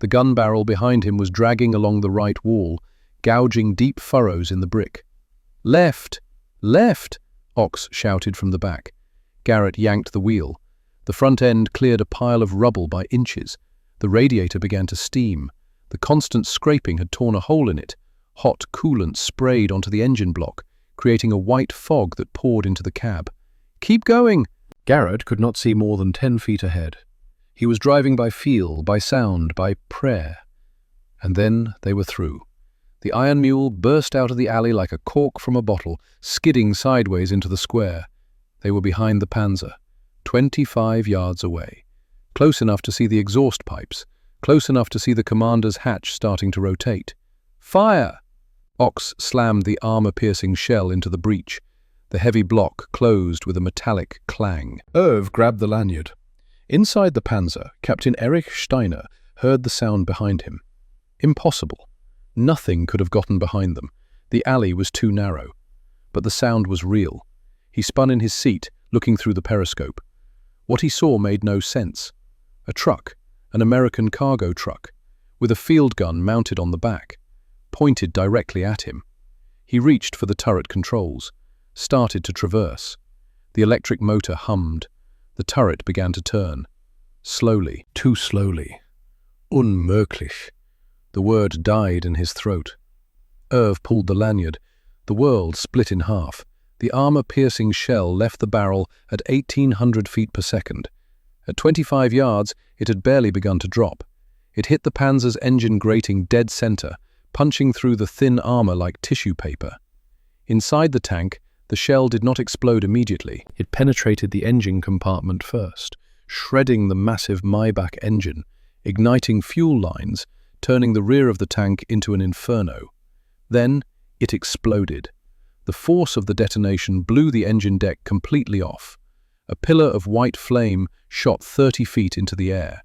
The gun barrel behind him was dragging along the right wall, gouging deep furrows in the brick. "Left! Left!" Ox shouted from the back. Garrett yanked the wheel. The front end cleared a pile of rubble by inches. The radiator began to steam. The constant scraping had torn a hole in it. Hot coolant sprayed onto the engine block, creating a white fog that poured into the cab. "Keep going!" Garrett could not see more than 10 feet ahead. He was driving by feel, by sound, by prayer. And then they were through. The iron mule burst out of the alley like a cork from a bottle, skidding sideways into the square. They were behind the Panzer, 25 yards away, close enough to see the exhaust pipes, close enough to see the commander's hatch starting to rotate. "Fire!" Ox slammed the armor-piercing shell into the breech. The heavy block closed with a metallic clang. Irv grabbed the lanyard. Inside the Panzer, Captain Erich Steiner heard the sound behind him. Impossible. Nothing could have gotten behind them. The alley was too narrow. But the sound was real. He spun in his seat, looking through the periscope. What he saw made no sense. A truck, an American cargo truck, with a field gun mounted on the back, pointed directly at him. He reached for the turret controls, started to traverse. The electric motor hummed. The turret began to turn. Slowly, too slowly. Unmöglich. The word died in his throat. Irv pulled the lanyard. The world split in half. The armor-piercing shell left the barrel at 1,800 feet per second. At 25 yards, it had barely begun to drop. It hit the Panzer's engine grating dead center, punching through the thin armor like tissue paper. Inside the tank, the shell did not explode immediately. It penetrated the engine compartment first, shredding the massive Maybach engine, igniting fuel lines, turning the rear of the tank into an inferno. Then, it exploded. The force of the detonation blew the engine deck completely off. A pillar of white flame shot 30 feet into the air.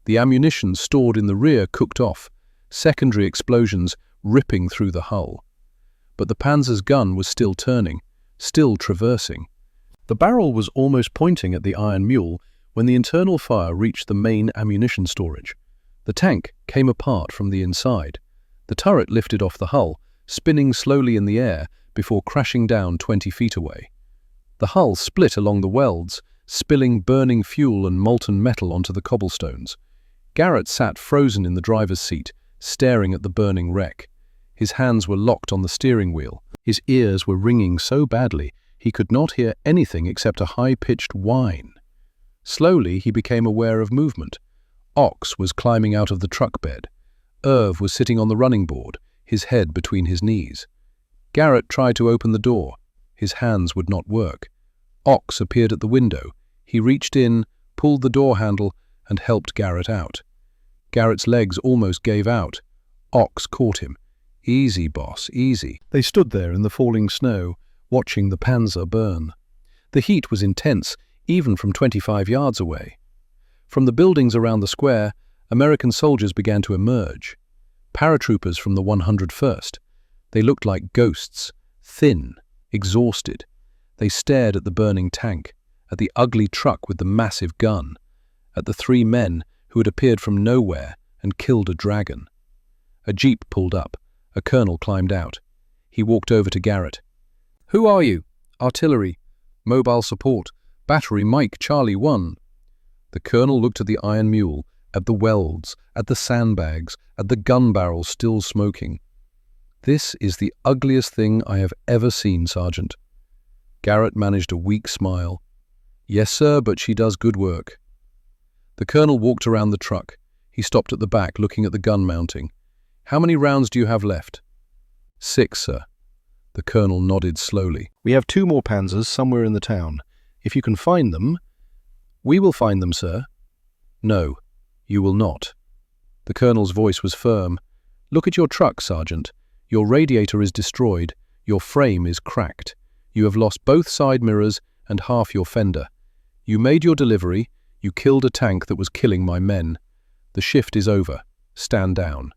The ammunition stored in the rear cooked off, secondary explosions ripping through the hull. But the Panzer's gun was still turning, still traversing. The barrel was almost pointing at the iron mule when the internal fire reached the main ammunition storage. The tank came apart from the inside. The turret lifted off the hull, spinning slowly in the air before crashing down 20 feet away. The hull split along the welds, spilling burning fuel and molten metal onto the cobblestones. Garrett sat frozen in the driver's seat, staring at the burning wreck. His hands were locked on the steering wheel. His ears were ringing so badly he could not hear anything except a high-pitched whine. Slowly he became aware of movement. Ox was climbing out of the truck bed. Irv was sitting on the running board, his head between his knees. Garrett tried to open the door. His hands would not work. Ox appeared at the window. He reached in, pulled the door handle, and helped Garrett out. Garrett's legs almost gave out. Ox caught him. "Easy, boss, easy." They stood there in the falling snow, watching the Panzer burn. The heat was intense, even from 25 yards away. From the buildings around the square, American soldiers began to emerge. Paratroopers from the 101st. They looked like ghosts, thin, exhausted. They stared at the burning tank, at the ugly truck with the massive gun, at the 3 men who had appeared from nowhere and killed a dragon. A jeep pulled up. A colonel climbed out. He walked over to Garrett. "Who are you?" "Artillery. Mobile support. Battery Mike Charlie 1. The colonel looked at the iron mule, at the welds, at the sandbags, at the gun barrel still smoking. "This is the ugliest thing I have ever seen, Sergeant." Garrett managed a weak smile. "Yes, sir, but she does good work." The colonel walked around the truck. He stopped at the back, looking at the gun mounting. "How many rounds do you have left?" 6, sir." The colonel nodded slowly. "We have 2 more Panzers somewhere in the town. If you can find them—" "We will find them, sir." "No, you will not." The colonel's voice was firm. "Look at your truck, Sergeant. Your radiator is destroyed. Your frame is cracked. You have lost both side mirrors and half your fender. You made your delivery. You killed a tank that was killing my men. The shift is over. Stand down."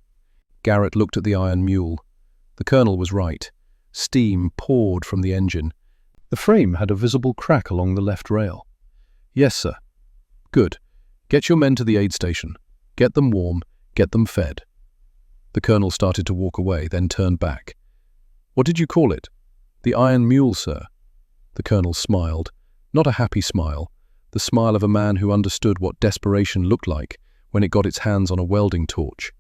Garrett looked at the iron mule. The colonel was right. Steam poured from the engine. The frame had a visible crack along the left rail. "Yes, sir." "Good. Get your men to the aid station. Get them warm. Get them fed." The colonel started to walk away, then turned back. "What did you call it?" "The iron mule, sir." The colonel smiled. Not a happy smile. The smile of a man who understood what desperation looked like when it got its hands on a welding torch.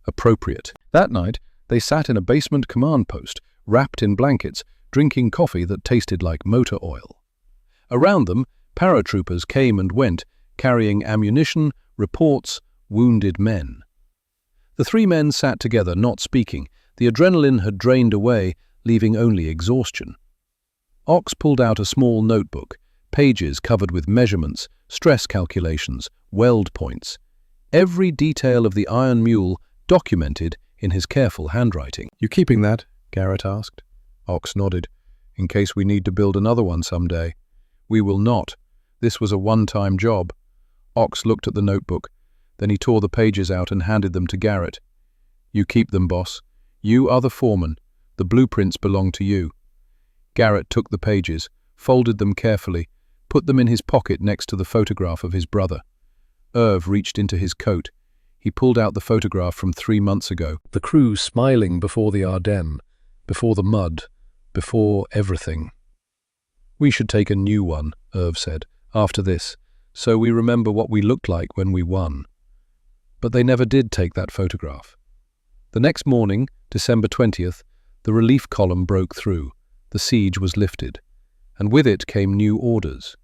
Appropriate. That night, they sat in a basement command post, wrapped in blankets, drinking coffee that tasted like motor oil. Around them, paratroopers came and went, carrying ammunition, reports, wounded men. The 3 men sat together, not speaking. The adrenaline had drained away, leaving only exhaustion. Ox pulled out a small notebook, pages covered with measurements, stress calculations, weld points. Every detail of the iron mule documented in his careful handwriting. "You keeping that?" Garrett asked. Ox nodded. "In case we need to build another one someday." "We will not. This was a one-time job." Ox looked at the notebook. Then he tore the pages out and handed them to Garrett. "You keep them, boss. You are the foreman. The blueprints belong to you." Garrett took the pages, folded them carefully, put them in his pocket next to the photograph of his brother. Irv reached into his coat. He pulled out the photograph from 3 months ago. The crew smiling before the Ardennes, before the mud, before everything. "We should take a new one," Irv said, "after this, so we remember what we looked like when we won." But they never did take that photograph. The next morning, December 20th, the relief column broke through. The siege was lifted. And with it came new orders.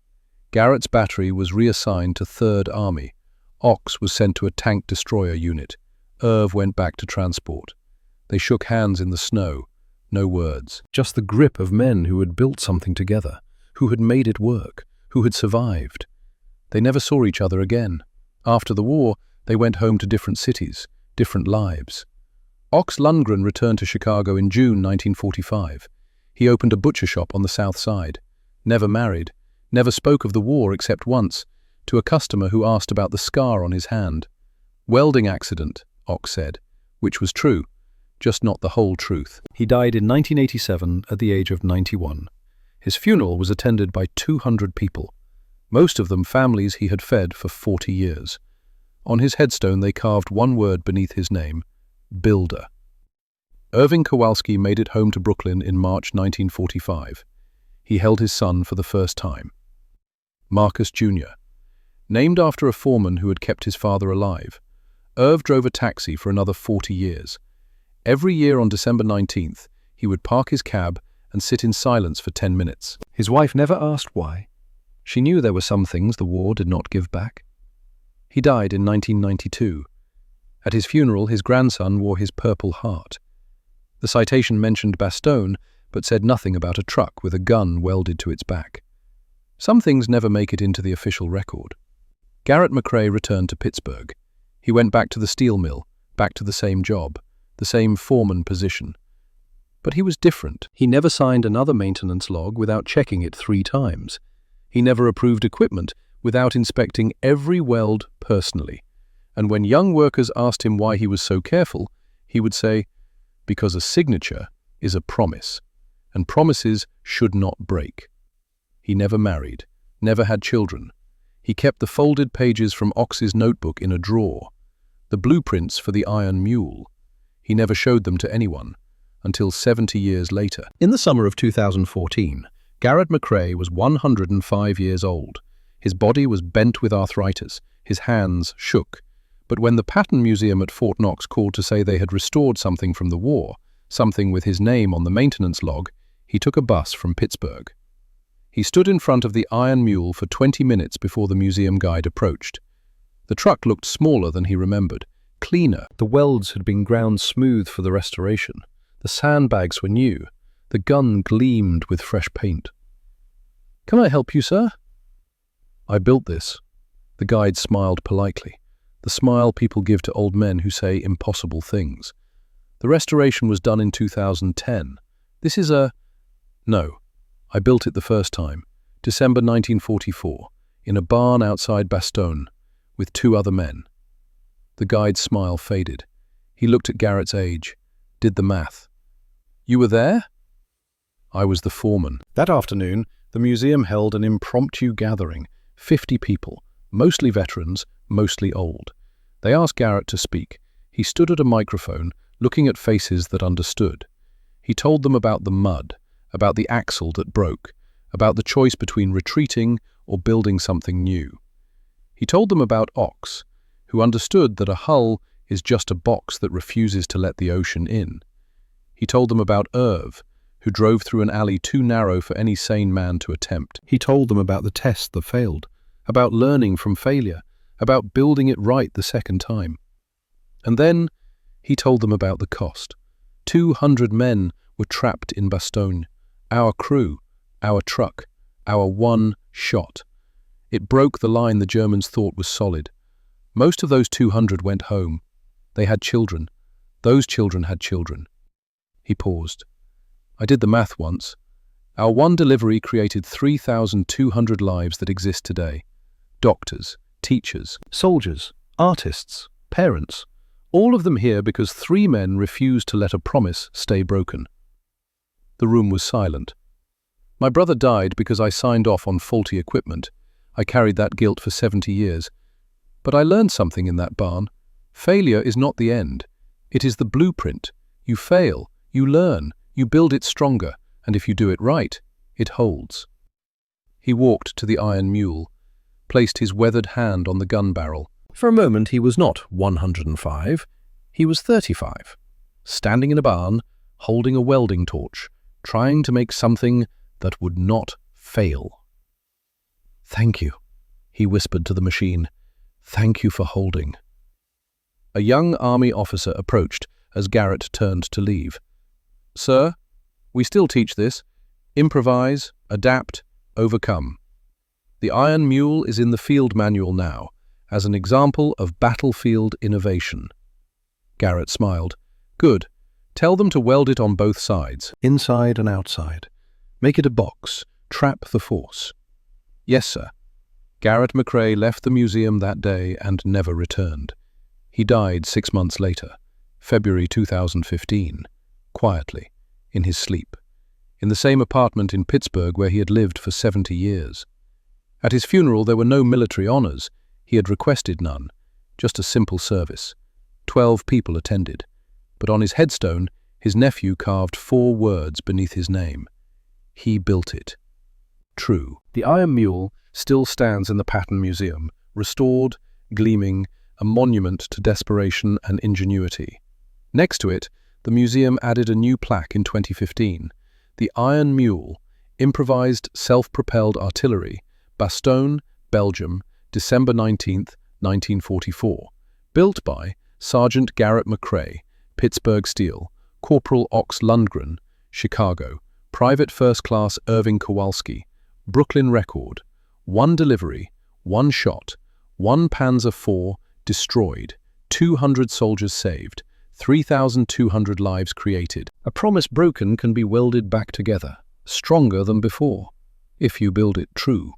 Garrett's battery was reassigned to 3rd Army. Ox was sent to a tank destroyer unit. Irv went back to transport. They shook hands in the snow. No words. Just the grip of men who had built something together, who had made it work, who had survived. They never saw each other again. After the war, they went home to different cities, different lives. Ox Lundgren returned to Chicago in June 1945. He opened a butcher shop on the South Side. Never married, never spoke of the war except once, to a customer who asked about the scar on his hand. "Welding accident," Ox said, which was true, just not the whole truth. He died in 1987 at the age of 91. His funeral was attended by 200 people, most of them families he had fed for 40 years. On his headstone they carved one word beneath his name: Builder. Irving Kowalski made it home to Brooklyn in March 1945. He held his son for the first time. Marcus Jr. Named after a foreman who had kept his father alive, Irv drove a taxi for another 40 years. Every year on December 19th, he would park his cab and sit in silence for 10 minutes. His wife never asked why. She knew there were some things the war did not give back. He died in 1992. At his funeral, his grandson wore his Purple Heart. The citation mentioned Bastogne, but said nothing about a truck with a gun welded to its back. Some things never make it into the official record. Garrett McCrae returned to Pittsburgh. He went back to the steel mill, back to the same job, the same foreman position. But he was different. He never signed another maintenance log without checking it 3 times. He never approved equipment without inspecting every weld personally. And when young workers asked him why he was so careful, he would say, "Because a signature is a promise, and promises should not break." He never married, never had children. He kept the folded pages from Ox's notebook in a drawer, the blueprints for the iron mule. He never showed them to anyone, until 70 years later. In the summer of 2014, Garrett McCrae was 105 years old. His body was bent with arthritis, his hands shook. But when the Patton Museum at Fort Knox called to say they had restored something from the war, something with his name on the maintenance log, he took a bus from Pittsburgh. He stood in front of the iron mule for 20 minutes before the museum guide approached. The truck looked smaller than he remembered, cleaner. The welds had been ground smooth for the restoration. The sandbags were new. The gun gleamed with fresh paint. "Can I help you, sir?" "I built this." The guide smiled politely, the smile people give to old men who say impossible things. "The restoration was done in 2010. This is a—" "No, I built it the first time, December 1944, in a barn outside Bastogne, with 2 other men." The guide's smile faded. He looked at Garrett's age, did the math. "You were there?" "I was the foreman." That afternoon, the museum held an impromptu gathering, 50 people, mostly veterans, mostly old. They asked Garrett to speak. He stood at a microphone, looking at faces that understood. He told them about the mud, about the axle that broke, about the choice between retreating or building something new. He told them about Ox, who understood that a hull is just a box that refuses to let the ocean in. He told them about Irv, who drove through an alley too narrow for any sane man to attempt. He told them about the test that failed, about learning from failure, about building it right the second time. And then he told them about the cost. 200 men were trapped in Bastogne. Our crew, our truck, our one shot. It broke the line the Germans thought was solid. Most of those 200 went home. They had children. Those children had children. He paused. "I did the math once. Our one delivery created 3,200 lives that exist today. Doctors, teachers, soldiers, artists, parents, all of them here because 3 men refused to let a promise stay broken." The room was silent. "My brother died because I signed off on faulty equipment. I carried that guilt for 70 years. But I learned something in that barn. Failure is not the end. It is the blueprint. You fail, you learn, you build it stronger, and if you do it right, it holds." He walked to the iron mule, placed his weathered hand on the gun barrel. For a moment he was not 105, he was 35, standing in a barn, holding a welding torch, trying to make something that would not fail. "Thank you," he whispered to the machine. "Thank you for holding." A young army officer approached as Garrett turned to leave. "Sir, we still teach this. Improvise, adapt, overcome. The Iron Mule is in the field manual now, as an example of battlefield innovation." Garrett smiled. "Good. Tell them to weld it on both sides, inside and outside. Make it a box. Trap the force." "Yes, sir." Garrett McCrae left the museum that day and never returned. He died 6 months later, February 2015, quietly, in his sleep, in the same apartment in Pittsburgh where he had lived for 70 years. At his funeral there were no military honors. He had requested none, just a simple service. 12 people attended, but on his headstone his nephew carved 4 words beneath his name. He built it. True. The Iron Mule still stands in the Patton Museum, restored, gleaming, a monument to desperation and ingenuity. Next to it, the museum added a new plaque in 2015, the Iron Mule, improvised self-propelled artillery, Bastogne, Belgium, December 19, 1944, built by Sergeant Garrett McCrae, Pittsburgh Steel, Corporal Ox Lundgren, Chicago, Private First Class Irving Kowalski, Brooklyn Record, 1 delivery, 1 shot, 1 Panzer IV destroyed, 200 soldiers saved, 3,200 lives created. A promise broken can be welded back together, stronger than before, if you build it true.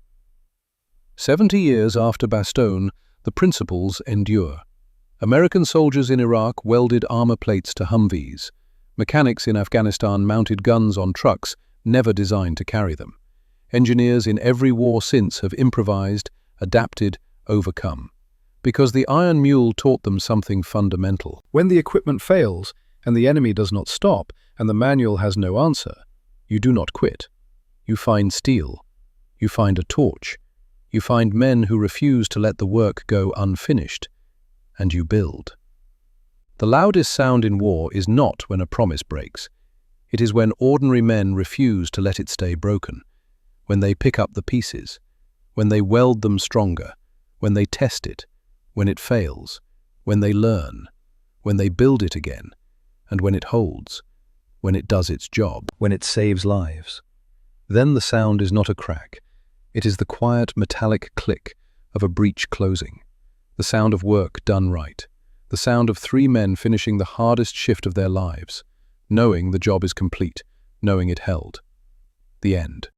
70 years after Bastogne, the principles endure. American soldiers in Iraq welded armor plates to Humvees. Mechanics in Afghanistan mounted guns on trucks never designed to carry them. Engineers in every war since have improvised, adapted, overcome. Because the Iron Mule taught them something fundamental. When the equipment fails, and the enemy does not stop, and the manual has no answer, you do not quit. You find steel. You find a torch. You find men who refuse to let the work go unfinished. And you build. The loudest sound in war is not when a promise breaks. It is when ordinary men refuse to let it stay broken, when they pick up the pieces, when they weld them stronger, when they test it, when it fails, when they learn, when they build it again, and when it holds. when it does its job, when it saves lives. Then the sound is not a crack. It is the quiet metallic click of a breach closing, the sound of work done right, the sound of 3 men finishing the hardest shift of their lives, knowing the job is complete, knowing it held. The end.